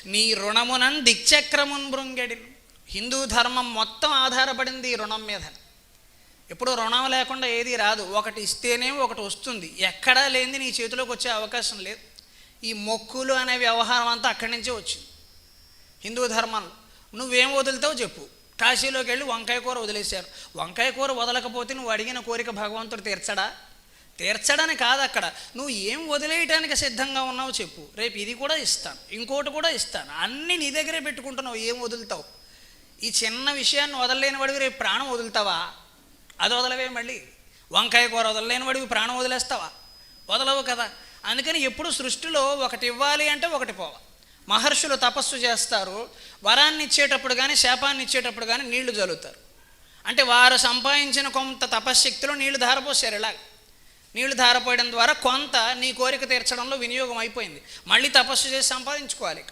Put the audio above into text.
నీ రుణమునన్ దిక్చక్రమున్ బృంగెడి. హిందూ ధర్మం మొత్తం ఆధారపడింది ఈ రుణం మీద. ఎప్పుడు రుణం లేకుండా ఏది రాదు. ఒకటి ఇస్తేనే ఒకటి వస్తుంది. ఎక్కడా లేనిది నీ చేతిలోకి వచ్చే అవకాశం లేదు. ఈ మొక్కులు అనే వ్యవహారం అంతా అక్కడి నుంచే వచ్చింది హిందూ ధర్మంలో. నువ్వేం వదులుతావు చెప్పు. కాశీలోకి వెళ్ళి వంకాయ కూర వదిలేశారు. వంకాయ కూర వదలకపోతే నువ్వు అడిగిన కోరిక భగవంతుడు తీర్చడా? తీర్చడని కాదు అక్కడ. నువ్వు ఏం వదిలేయటానికి సిద్ధంగా ఉన్నావు చెప్పు. రేపు ఇది కూడా ఇస్తాను, ఇంకోటి కూడా ఇస్తాను. అన్నీ నీ దగ్గరే పెట్టుకుంటున్నావు. ఏం వదులుతావు? ఈ చిన్న విషయాన్ని వదలలేని వాడివి రేపు ప్రాణం వదులుతావా? అది వదలవే. మళ్ళీ వంకాయ కూర వదలలేని వాడివి ప్రాణం వదిలేస్తావా? వదలవు కదా. అందుకని ఎప్పుడు సృష్టిలో ఒకటి ఇవ్వాలి అంటే ఒకటి పోవాలి. మహర్షులు తపస్సు చేస్తారు. వరాన్ని ఇచ్చేటప్పుడు కానీ శాపాన్ని ఇచ్చేటప్పుడు కానీ నీళ్లు జల్లుతారు. అంటే వారు సంపాదించిన కొంత తపశ్శక్తిలో నీళ్లు ధారపోసారు. ఇలాగ నీళ్లు ధారపోయడం ద్వారా కొంత నీ కోరిక తీర్చడంలో వినియోగం అయిపోయింది. మళ్ళీ తపస్సు చేసి సంపాదించుకోవాలి.